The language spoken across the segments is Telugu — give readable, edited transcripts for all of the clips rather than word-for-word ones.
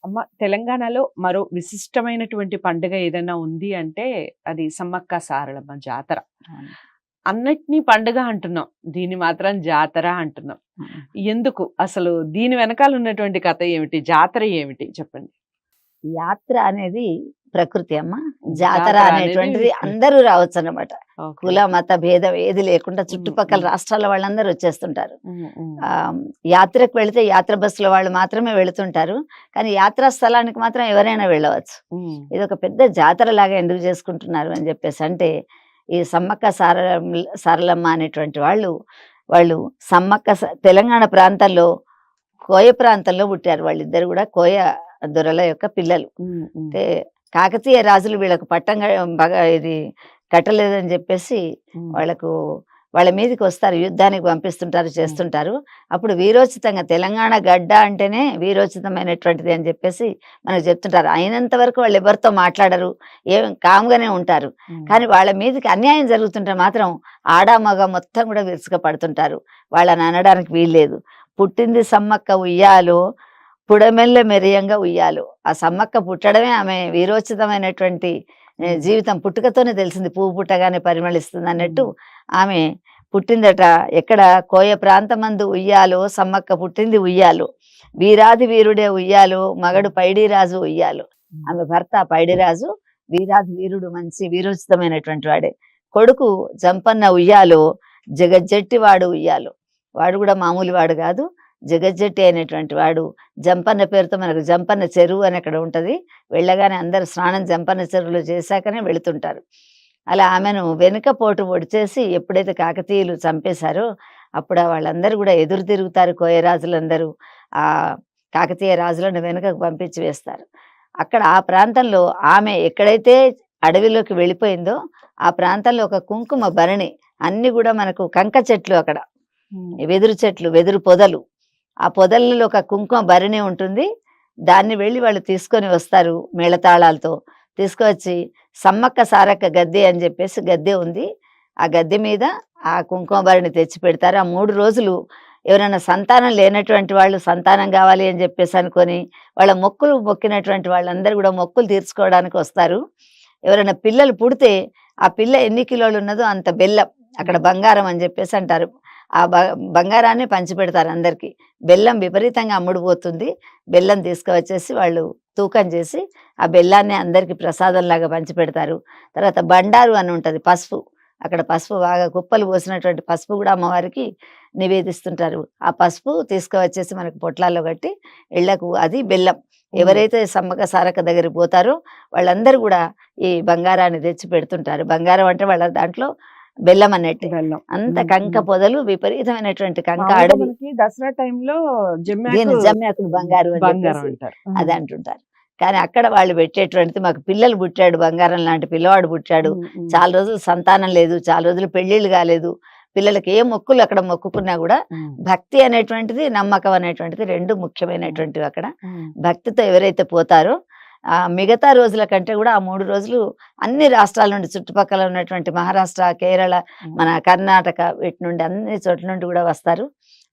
అమ్మ తెలంగాణలో మరో విశిష్టమైనటువంటి పండుగ ఏదైనా ఉంది అంటే అది సమ్మక్క సారలమ్మ జాతర. అవును. అన్నిటిని పండుగ అంటున్నాం. దీన్ని మాత్రం జాతర అంటున్నాం. హ్మ్. ఎందుకు? అసలు దీని వెనకాల ఉన్నటువంటి కథ ఏమిటి? జాతర ఏమిటి? చెప్పండి. యాత్ర అనేది ప్రకృతి అమ్మ. జాతర జాతర అనేది అనేటువంటిది వికృతి. అందరూ రావచ్చన్నమాట. ఓకే. కుల, మత భేదం ఏది లేకుండా హ్మ్. చుట్టుపక్కల హ్మ్. రాష్ట్రాల వాళ్ళందరూ వచ్చేస్తుంటారు. హ్మ్. హ్మ్. యాత్రకు వెళితే యాత్ర బస్సుల వాళ్ళు మాత్రమే వెళుతుంటారు. కానీ యాత్రా స్థలానికి మాత్రం ఎవరైనా వెళ్ళవచ్చు. హ్మ్. ఇదొక పెద్ద జాతరలాగా ఎందుకు చేసుకుంటున్నారు అని చెప్పేసంటే, ఈ సమ్మక్క సారలమ్మ అనేటువంటి వాళ్ళు తెలంగాణ ప్రాంతంలో కోయ ప్రాంతంలో పుట్టారు. వాళ్ళిద్దరు కూడా కోయ దొరల యొక్క పిల్లలు. హ్మ్. హ్మ్. అంటే కాకతీయ రాజులు వీళ్ళకు పట్టం బాగా ఇది కట్టలేదని చెప్పేసి హ్మ్. వాళ్ళకు వాళ్ళ మీదకి వస్తారు, యుద్ధానికి పంపిస్తుంటారు, చేస్తుంటారు. అప్పుడు వీరోచితంగా తెలంగాణ గడ్డ అంటేనే వీరోచితమైనటువంటిది అని చెప్పేసి మనకు చెప్తుంటారు. అయినంత వరకు వాళ్ళు ఎవరితో మాట్లాడరు, ఏం కామ్గానే ఉంటారు. హ్మ్. కానీ వాళ్ళ మీదకి అన్యాయం జరుగుతుంటే మాత్రం ఆడ మగ మొత్తం కూడా విరుచుక పడుతుంటారు. వాళ్ళని అనడానికి వీల్లేదు. పుట్టింది సమ్మక్క ఉయ్యాలో, పుడమెల్ల మెరియంగా ఉయ్యాలో. ఆ సమ్మక్క పుట్టడమే ఆమె వీరోచితమైనటువంటి జీవితం పుట్టుకతోనే తెలిసింది. పువ్వు పుట్టగానే పరిమళిస్తుంది అన్నట్టు ఆమె పుట్టిందట. ఎక్కడ? కోయ ప్రాంతమందు ఉయ్యాలో, సమ్మక్క పుట్టింది ఉయ్యాలో. వీరాది వీరుడే ఉయ్యాలో, మగడు పైడిరాజు ఉయ్యాలో. ఆమె భర్త పైడిరాజు వీరాది వీరుడు, మంచి వీరోచితమైనటువంటి వాడే. కొడుకు జంపన్న ఉయ్యాలో, జగజ్జెట్టి వాడు ఉయ్యాలో. వాడు కూడా మామూలు వాడు కాదు, జగజ్జెట్టి అయినటువంటి వాడు. జంపన్న పేరుతో మనకు జంపన్న చెరువు అని అక్కడ ఉంటుంది. వెళ్ళగానే అందరు స్నానం జంపన్న చెరువులో చేశాకనే వెళుతుంటారు. అలా ఆమెను వెనుకపోటు ఒడిచేసి ఎప్పుడైతే కాకతీయులు చంపేశారో అప్పుడు వాళ్ళందరూ కూడా ఎదురు తిరుగుతారు. కోయరాజులందరూ ఆ కాకతీయ రాజులను వెనుకకు పంపించి వేస్తారు. అక్కడ ఆ ప్రాంతంలో ఆమె ఎక్కడైతే అడవిలోకి వెళ్ళిపోయిందో ఆ ప్రాంతంలో ఒక కుంకుమ భరణి, అన్ని కూడా మనకు కంక చెట్లు, అక్కడ వెదురు చెట్లు, వెదురు పొదలు, ఆ పొదలలో ఒక కుంకుమ భరణి ఉంటుంది. దాన్ని వెళ్ళి వాళ్ళు తీసుకొని వస్తారు మేళతాళాలతో. తీసుకువచ్చి సమ్మక్క సారక్క గద్దె అని చెప్పేసి గద్దె ఉంది, ఆ గద్దె మీద ఆ కుంకుమ భరణి తెచ్చి పెడతారు. ఆ 3 రోజులు ఎవరైనా సంతానం లేనటువంటి వాళ్ళు సంతానం కావాలి అని చెప్పేసి అనుకొని వాళ్ళ మొక్కులు మొక్కినటువంటి వాళ్ళందరూ కూడా మొక్కులు తీర్చుకోవడానికి వస్తారు. ఎవరైనా పిల్లలు పుడితే ఆ పిల్ల ఎన్ని కిలోలు ఉన్నదో అంత బెల్లం, అక్కడ బంగారం అని చెప్పేసి అంటారు, ఆ బంగారాన్ని పంచిపెడతారు అందరికీ. బెల్లం విపరీతంగా అమ్ముడుపోతుంది. బెల్లం తీసుకువచ్చేసి వాళ్ళు తూకం చేసి ఆ బెల్లాన్ని అందరికీ ప్రసాదంలాగా పంచిపెడతారు. తర్వాత బండారు అని ఉంటుంది, పసుపు. అక్కడ పసుపు బాగా కుప్పలు పోసినటువంటి పసుపు కూడా అమ్మవారికి నివేదిస్తుంటారు. ఆ పసుపు తీసుకువచ్చేసి మనకు పొట్లాల్లో కట్టి ఇళ్లకు, అది బెల్లం. ఎవరైతే సమ్మక్క సారక్క దగ్గరికి పోతారో వాళ్ళందరూ కూడా ఈ బంగారాన్ని తెచ్చి పెడుతుంటారు. బంగారం అంటే వాళ్ళ దాంట్లో బెల్లం అన్నట్టే. బెల్లం. అంత కంక పొదలు, విపరీతమైనటువంటి కంక మామూలుగా అడవి. మనకి దసరా టైంలో దీన్ని జమ్యాకులు బంగారు అని బంగారం చెప్పేసి అంటారు. అది అంటుంటారు. కానీ అక్కడ వాళ్ళు పెట్టేటువంటిది, మాకు పిల్లలు పుట్టాడు, బంగారం లాంటి పిల్లవాడు పుట్టాడు, చాలా రోజులు సంతానం లేదు, చాలా రోజులు పెళ్ళిళ్ళు కాలేదు, పిల్లలకి ఏ మొక్కులు అక్కడ మొక్కుకున్నా కూడా భక్తి అనేటువంటిది, నమ్మకం అనేటువంటిది 2 ముఖ్యమైనటువంటివి అక్కడ. భక్తితో ఎవరైతే పోతారో మిగతా రోజుల కంటే కూడా ఆ 3 రోజులు అన్ని రాష్ట్రాల నుండి, చుట్టుపక్కల ఉన్నటువంటి మహారాష్ట్ర, కేరళ, మన కర్ణాటక, వీటి నుండి అన్ని చోట్ల నుండి కూడా వస్తారు.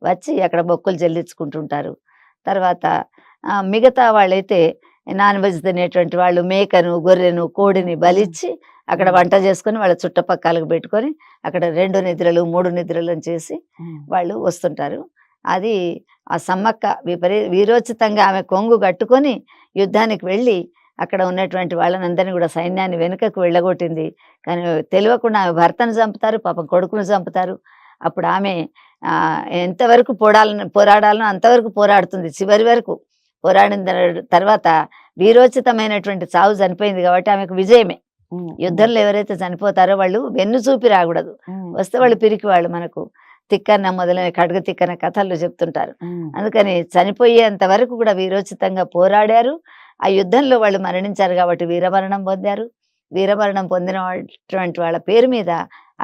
వచ్చి అక్కడ మొక్కులు చెల్లించుకుంటుంటారు. తర్వాత మిగతా వాళ్ళైతే నాన్ వెజ్ తినేటువంటి వాళ్ళు మేకను, గొర్రెను, కోడిని బలిచ్చి అక్కడ వంట చేసుకొని వాళ్ళ చుట్టపక్కలకు పెట్టుకొని అక్కడ 2 నిద్రలు 3 నిద్రలను చేసి వాళ్ళు వస్తుంటారు. అది ఆ సమ్మక్క వీరోచితంగా ఆమె కొంగు కట్టుకొని యుద్ధానికి వెళ్ళి అక్కడ ఉన్నటువంటి వాళ్ళనందరినీ కూడా సైన్యాన్ని వెనుకకు వెళ్ళగొట్టింది. కానీ తెలియకుండా ఆమె భర్తను చంపుతారు, పాపం కొడుకును చంపుతారు. అప్పుడు ఆమె ఎంతవరకు పోరాడాలనో అంతవరకు పోరాడుతుంది. చివరి వరకు పోరాడిన తర్వాత వీరోచితమైనటువంటి చావు చనిపోయింది కాబట్టి ఆమెకు విజయమే. యుద్ధంలో ఎవరైతే చనిపోతారో వాళ్ళు వెన్ను చూపి రాకూడదు. వస్తే వాళ్ళు పిరికి వాళ్ళు, మనకు తిక్కన్న మొదలైన ఖడ్గ తిక్కన కథల్లో చెప్తుంటారు. అందుకని చనిపోయేంత వరకు కూడా వీరోచితంగా పోరాడారు. ఆ యుద్ధంలో వాళ్ళు మరణించారు కాబట్టి వీరమరణం పొందారు. వీరమరణం పొందినటువంటి వాళ్ళ పేరు మీద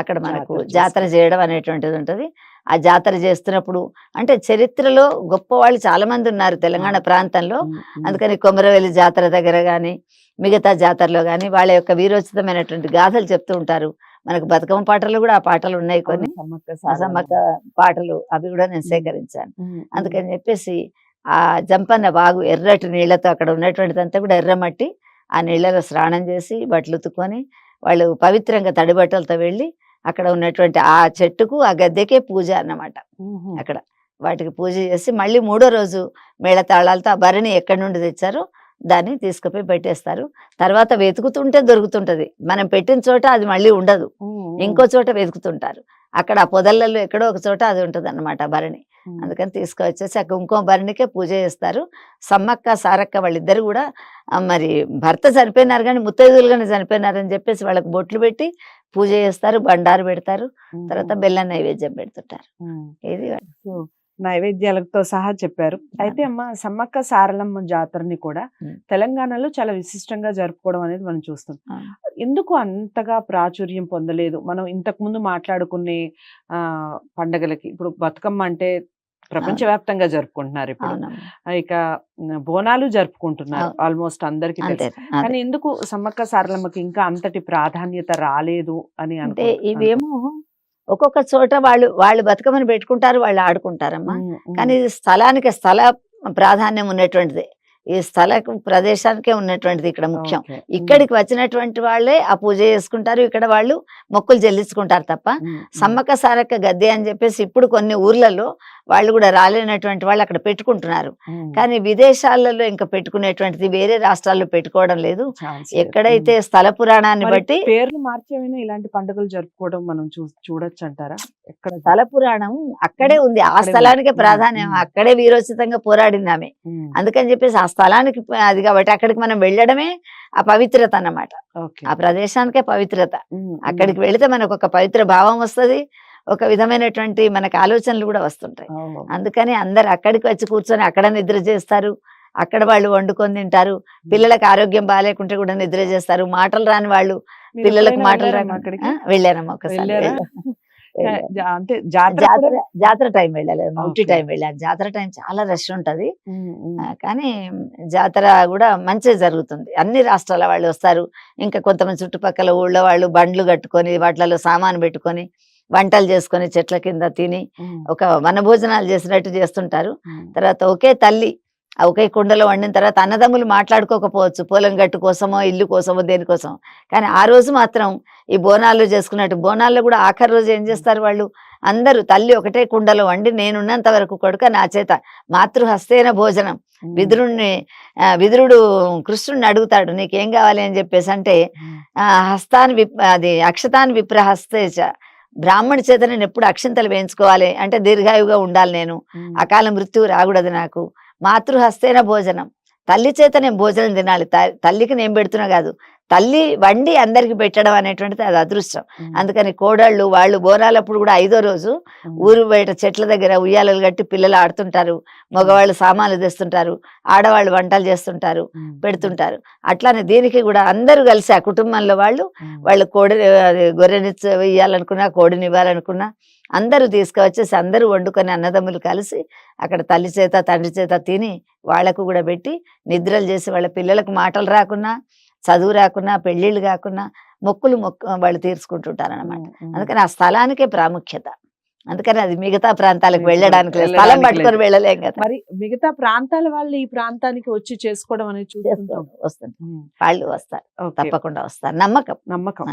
అక్కడ మనకు జాతర చేయడం అనేటువంటిది ఉంటుంది. ఆ జాతర చేస్తున్నప్పుడు అంటే చరిత్రలో గొప్ప వాళ్ళు చాలా మంది ఉన్నారు తెలంగాణ ప్రాంతంలో. అందుకని కొమరవెల్లి జాతర దగ్గర కానీ మిగతా జాతరలో కానీ వాళ్ళ యొక్క వీరోచితమైనటువంటి గాథలు చెప్తూ ఉంటారు. మనకు బతుకమ్మ పాటలు కూడా ఆ పాటలు ఉన్నాయి కొన్ని, సమ్మక్క పాటలు అవి కూడా నేను సేకరించాను. అందుకని చెప్పేసి ఆ జంపన్న బాగు ఎర్రటి నీళ్లతో అక్కడ ఉన్నటువంటిదంతా కూడా ఎర్రమట్టి, ఆ నీళ్ళలో స్నానం చేసి బట్టలు ఉతుక్కొని వాళ్ళు పవిత్రంగా తడి బట్టలతో వెళ్ళి అక్కడ ఉన్నటువంటి ఆ చెట్టుకు ఆ గద్దెకే పూజ అన్నమాట. అక్కడ వాటికి పూజ చేసి మళ్ళీ మూడో రోజు మేళతాళాలతో ఆ భరణి ఎక్కడి నుండి తెచ్చారో దాన్ని తీసుకుపోయి పెట్టేస్తారు. తర్వాత వెతుకుతుంటే దొరుకుతుంటది. మనం పెట్టిన చోట అది మళ్ళీ ఉండదు, ఇంకో చోట వెతుకుతుంటారు. అక్కడ ఆ పొదలలో ఎక్కడో ఒక చోట అది ఉంటుంది అన్నమాట భరణి. అందుకని తీసుకొచ్చేసి ఆ కుంకుమ భరణికే పూజ చేస్తారు. సమ్మక్క సారక్క వాళ్ళిద్దరు కూడా మరి భర్త చనిపోయినారు కానీ ముత్తైదులుగానే చనిపోయినారని చెప్పేసి వాళ్ళకి బొట్లు పెట్టి పూజ చేస్తారు, బండారు పెడతారు, తర్వాత బెల్లం నైవేద్యం పెడుతుంటారు. ఇది నైవేద్యాలతో సహా చెప్పారు. అయితే అమ్మ, సమ్మక్క సారలమ్మ జాతరని కూడా తెలంగాణలో చాలా విశిష్టంగా జరుపుకోవడం అనేది మనం చూస్తాం. ఎందుకు అంతగా ప్రాచుర్యం పొందలేదు? మనం ఇంతకు ముందు మాట్లాడుకునే పండగలకి ఇప్పుడు బతుకమ్మ అంటే ప్రపంచవ్యాప్తంగా జరుపుకుంటున్నారు ఇప్పుడు. ఇక బోనాలు జరుపుకుంటున్నారు ఆల్మోస్ట్ అందరికి తెలుసు. కానీ ఎందుకు సమ్మక్క సారలమ్మకి ఇంకా అంతటి ప్రాధాన్యత రాలేదు అని అంటే ఇవేమో ఒక్కొక్క చోట వాళ్ళు బతుకమ్మని పెట్టుకుంటారు, వాళ్ళు ఆడుకుంటారమ్మా. కానీ ఇది స్థల ప్రాధాన్యం ఉన్నటువంటిది, ఈ ప్రదేశానికే ఉన్నటువంటిది ఇక్కడ ముఖ్యం. ఇక్కడికి వచ్చినటువంటి వాళ్ళే ఆ పూజ చేసుకుంటారు, ఇక్కడ వాళ్ళు మొక్కులు చెల్లించుకుంటారు తప్ప సమ్మక్క సారక్క గద్దె అని చెప్పేసి ఇప్పుడు కొన్ని ఊర్లలో వాళ్ళు కూడా రాలేనటువంటి వాళ్ళు అక్కడ పెట్టుకుంటున్నారు. కానీ విదేశాలలో ఇంకా పెట్టుకునేటువంటిది వేరే రాష్ట్రాల్లో పెట్టుకోవడం లేదు. ఎక్కడైతే స్థల పురాణాన్ని బట్టి పేర్లు మార్చేమైనా ఇలాంటి పండుగలు జరుపుకోవడం మనం చూడొచ్చు అంటారా? ఎక్కడ స్థల పురాణం అక్కడే ఉంది, ఆ స్థలానికే ప్రాధాన్యం, అక్కడే వీరోచితంగా పోరాడింది ఆమె. అందుకని చెప్పేసి ఆ స్థలానికి అది కాబట్టి అక్కడికి మనం వెళ్ళడమే ఆ పవిత్రత అన్నమాట. ఆ ప్రదేశానికే పవిత్రత. అక్కడికి వెళితే మనకు ఒక పవిత్ర భావం వస్తుంది, ఒక విధమైనటువంటి మనకు ఆలోచనలు కూడా వస్తుంటాయి. అందుకని అందరు అక్కడికి వచ్చి కూర్చొని అక్కడ నిద్ర చేస్తారు, అక్కడ వాళ్ళు వండుకొని తింటారు. పిల్లలకు ఆరోగ్యం బాగాలేకుంటే కూడా నిద్ర చేస్తారు. మాటలు రాని వాళ్ళు పిల్లలకు మాటలు రాని వెళ్ళారమ్మా ఒకసారి. అంటే జాతర టైం వెళ్ళలేదు, మౌటి టైం వెళ్ళాను. జాతర టైం చాలా రష్ ఉంటది, కానీ జాతర కూడా మంచిగా జరుగుతుంది. అన్ని రాష్ట్రాల వాళ్ళు వస్తారు. ఇంకా కొంతమంది చుట్టుపక్కల ఊళ్ళో వాళ్ళు బండ్లు కట్టుకొని వాటిలలో సామాను పెట్టుకొని వంటలు చేసుకొని చెట్ల కింద తిని ఒక వనభోజనాలు చేసినట్టు చేస్తుంటారు. తర్వాత ఒకే తల్లి ఒకే కుండలో వండిన తర్వాత అన్నదమ్ములు మాట్లాడుకోకపోవచ్చు, పొలం గట్టు కోసమో ఇల్లు కోసమో దేనికోసం. కానీ ఆ రోజు మాత్రం ఈ బోనాలు చేసుకున్నట్టు, బోనాల్లో కూడా ఆఖరి రోజు ఏం చేస్తారు వాళ్ళు అందరూ తల్లి ఒకటే కుండలో వండి నేనున్నంత వరకు కొడుక నా చేత మాతృహస్తేన భోజనం. విదురుడు కృష్ణుడిని అడుగుతాడు నీకేం కావాలి అని చెప్పేసి, అంటే అది అక్షతాన్ని విప్రహస్తేచ, బ్రాహ్మణి చేత నేను ఎప్పుడు అక్షింతలు వేయించుకోవాలి అంటే దీర్ఘాయువుగా ఉండాలి, నేను అకాల మృత్యువు రాకూడదు, నాకు మాతృహస్తేన భోజనం, తల్లి చేత నేను భోజనం తినాలి. తల్లికి నేను పెడుతున్నా కాదు, తల్లి వండి అందరికి పెట్టడం అనేటువంటిది అది అదృష్టం. అందుకని కోడళ్ళు వాళ్ళు బోనాలప్పుడు కూడా 5వ రోజు ఊరు బయట చెట్ల దగ్గర ఉయ్యాలలు కట్టి పిల్లలు ఆడుతుంటారు, మగవాళ్ళు సామాన్లు తెస్తుంటారు, ఆడవాళ్ళు వంటలు చేస్తుంటారు, పెడుతుంటారు. అట్లానే దీనికి కూడా అందరూ కలిసి ఆ కుటుంబంలో వాళ్ళు గొర్రెని ఇవ్వాలనుకున్నా, కోడిని ఇవ్వాలనుకున్నా అందరూ తీసుకువచ్చేసి అందరూ వండుకొని అన్నదమ్ములు కలిసి అక్కడ తల్లి చేత తండ్రి చేత తిని వాళ్లకు కూడా పెట్టి నిద్రలు చేసి వాళ్ళ పిల్లలకు మాటలు రాకున్నా, చదువు రాకున్నా, పెళ్లిళ్ళు కాకున్నా మొక్కులు వాళ్ళు తీర్చుకుంటుంటారు అన్నమాట. అందుకని ఆ స్థలానికే ప్రాముఖ్యత. అందుకని అది మిగతా ప్రాంతాలకు వెళ్ళడానికి స్థలం పట్టుకొని వెళ్ళలేం కదా. మరి మిగతా ప్రాంతాల వాళ్ళు ఈ ప్రాంతానికి వచ్చి చేసుకోవడం అనేది వస్తుంది, వాళ్ళు వస్తారు, తప్పకుండా వస్తారు. నమ్మకం.